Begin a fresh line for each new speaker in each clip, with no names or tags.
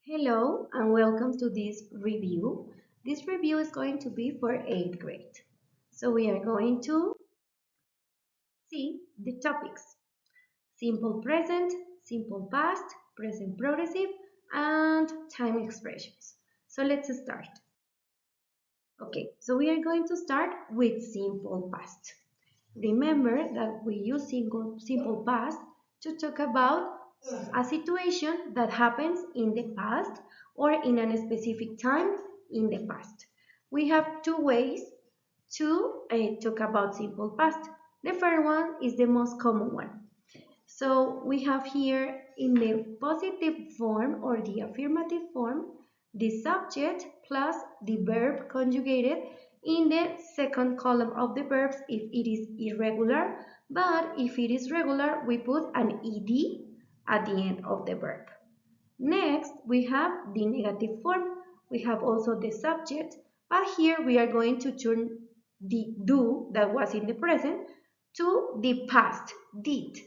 Hello and welcome to this review. This review is going to be for 8th grade. So we are going to see the topics: simple present, simple past, present progressive, and time expressions. So let's start. Okay, so we are going to start with simple past. Remember that we use simple past to talk about a situation that happens in the past or in a specific time in the past. We have two ways to talk about simple past. The first one is the most common one. So we have here in the positive form or the affirmative form, the subject plus the verb conjugated in the second column of the verbs if it is irregular, but if it is regular, we put an ed at the end of the verb. Next, we have the negative form. We have also the subject, but here we are going to turn the do that was in the present to the past, did.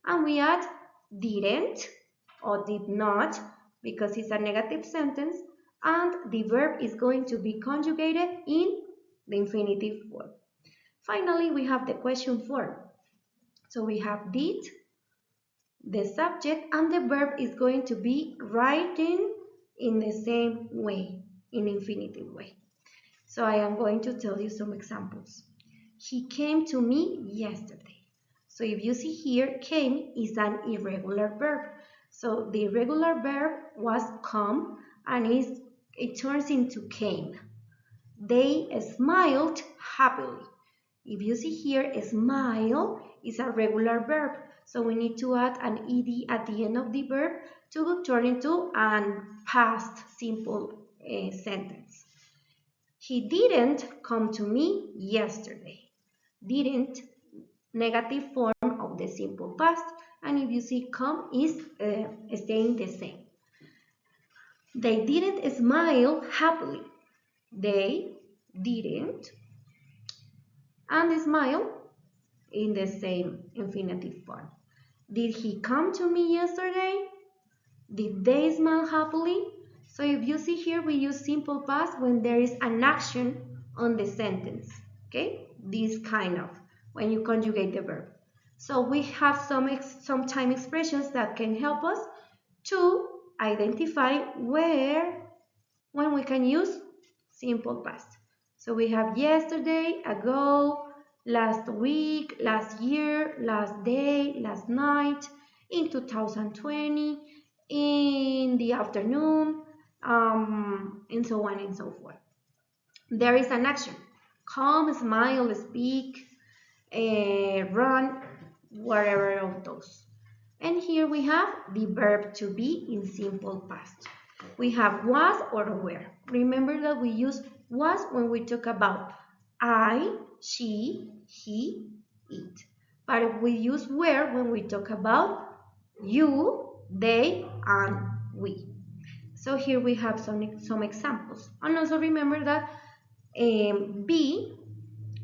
And we add didn't or did not because it's a negative sentence, and the verb is going to be conjugated in the infinitive form. Finally, we have the question form. So we have did, the subject, and the verb is going to be written in the same way, in infinitive way. So I am going to tell you some examples. He came to me yesterday. So if you see here, came is an irregular verb. So the irregular verb was come and it turns into came. They smiled happily. If you see here, smile is a regular verb. So we need to add an ed at the end of the verb to turn into a past simple sentence. He didn't come to me yesterday. Didn't, negative form of the simple past. And if you see come is staying the same. They didn't smile happily. They didn't, and smile in the same infinitive form. Did he come to me yesterday? Did they smile happily? So if you see here, we use simple past when there is an action on the sentence. Okay, this kind of when you conjugate the verb. So we have some time expressions that can help us to identify when we can use simple past. So we have yesterday, ago, last week, last year, last day, last night, in 2020, in the afternoon, and so on and so forth. There is an action. Come, smile, speak, run, whatever of those. And here we have the verb to be in simple past. We have was or were. Remember that we use was when we talk about I, she, he, it. But we use were when we talk about you, they, and we. So here we have some examples. And also remember that be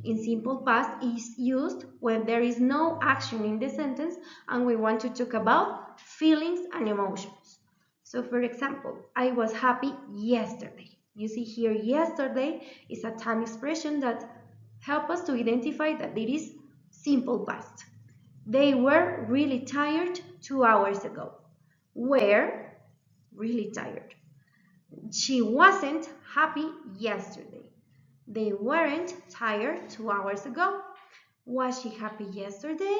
in simple past is used when there is no action in the sentence and we want to talk about feelings and emotions. So for example, I was happy yesterday. You see here, yesterday is a time expression that helps us to identify that it is simple past. They were really tired 2 hours ago. Were really tired. She wasn't happy yesterday. They weren't tired 2 hours ago. Was she happy yesterday?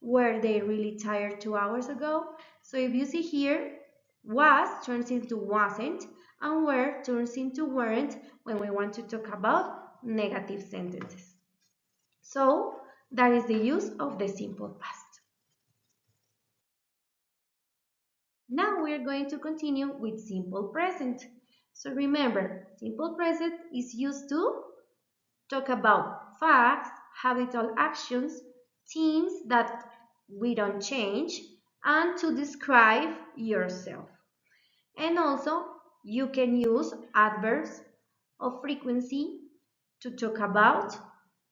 Were they really tired 2 hours ago? So if you see here, was turns into wasn't and were turns into weren't when we want to talk about negative sentences. So that is the use of the simple past. Now we are going to continue with simple present. So remember, simple present is used to talk about facts, habitual actions, things that we don't change, and to describe yourself. And also, you can use adverbs of frequency to talk about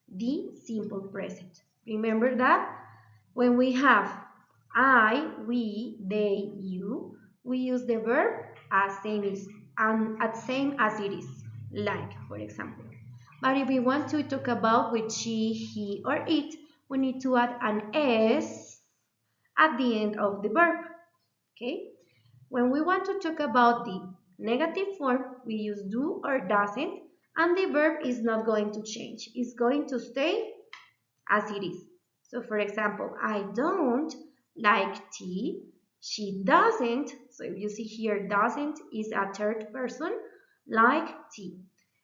the simple present. Remember that when we have I, we, they, you, we use the verb as same as it is, like, for example. But if we want to talk about with she, he, or it, we need to add an s at the end of the verb. Okay? When we want to talk about the negative form, we use do or doesn't, and the verb is not going to change. It's going to stay as it is. So for example, I don't like tea. She doesn't, so if you see here, doesn't is a third person, like tea.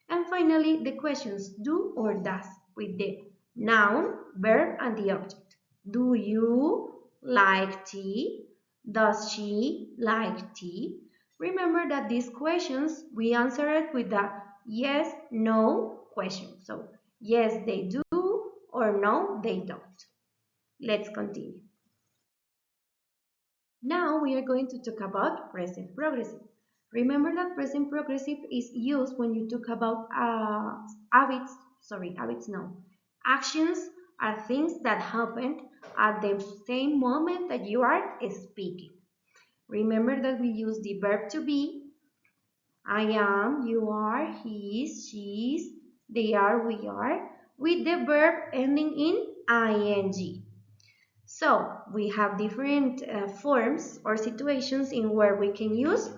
And finally, the questions do or does with the noun, verb, and the object. Do you like tea? Does she like tea? Remember that these questions, we answer it with the yes, no question. So yes, they do, or no, they don't. Let's continue. Now we are going to talk about present progressive. Remember that present progressive is used when you talk about actions are things that happened at the same moment that you are speaking. Remember that we use the verb to be, I am, you are, he is, she is, they are, we are, with the verb ending in ing. So we have different forms or situations in where we can use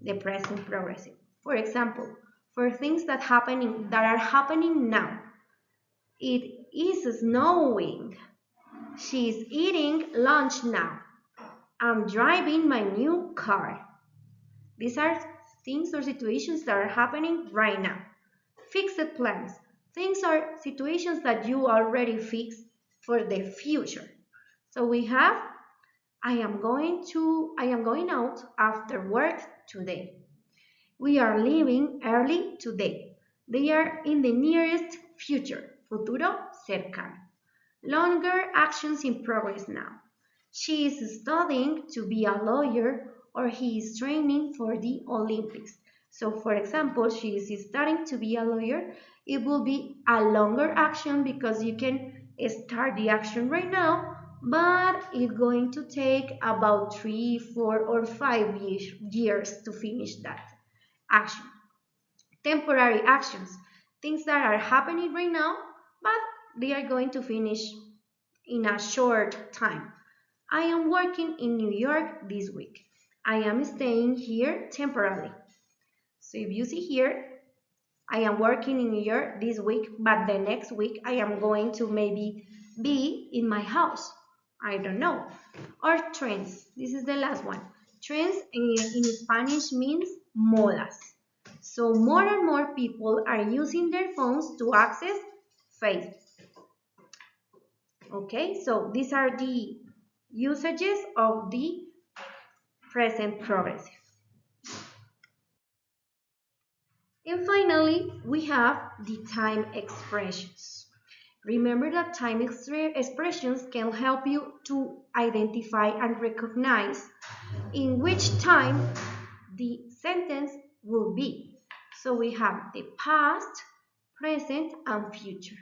the present progressive. For example, for things that are happening now. It is snowing. She's eating lunch now. I'm driving my new car. These are things or situations that are happening right now. Fixed plans. Things are situations that you already fixed for the future. So we have I am going out after work today. We are leaving early today. They are in the nearest future, futuro cercano. Longer actions in progress now. She is studying to be a lawyer or he is training for the Olympics. So for example, she is studying to be a lawyer. It will be a longer action because you can start the action right now, but it's going to take about 3, 4, or 5 years to finish that action. Temporary actions, things that are happening right now, but they are going to finish in a short time. I am working in New York this week. I am staying here temporarily. So if you see here, I am working in New York this week, but the next week I am going to maybe be in my house. I don't know. Or trends. This is the last one. Trends in Spanish means modas. So more and more people are using their phones to access Facebook. Okay, so these are the usages of the present progressive. And finally, we have the time expressions. Remember that time expressions can help you to identify and recognize in which time the sentence will be. So we have the past, present, and future.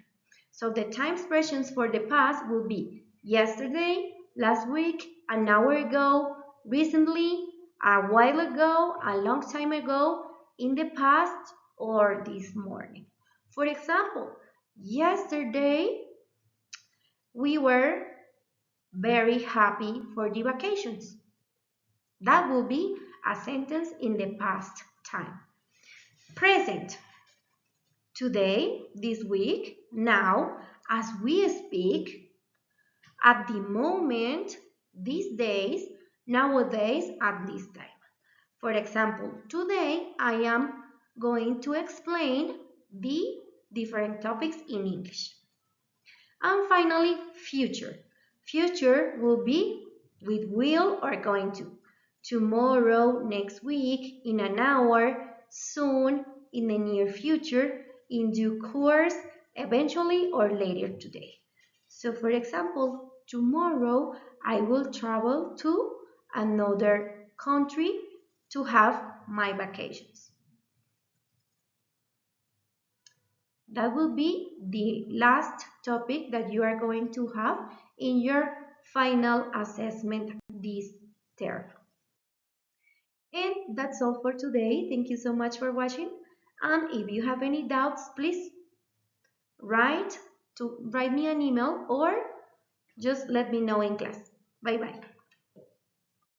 So the time expressions for the past will be yesterday, last week, an hour ago, recently, a while ago, a long time ago, in the past, or this morning. For example, yesterday we were very happy for the vacations. That will be a sentence in the past time. Present. Today, this week, now, as we speak, at the moment, these days, nowadays, at this time. For example, today I am going to explain the different topics in English. And finally, future. Future will be with will or going to. Tomorrow, next week, in an hour, soon, in the near future, in due course, eventually, or later today. So for example, tomorrow I will travel to another country to have my vacations. That will be the last topic that you are going to have in your final assessment this term. And that's all for today. Thank you so much for watching. And if you have any doubts, please write me an email or just let me know in class. Bye bye.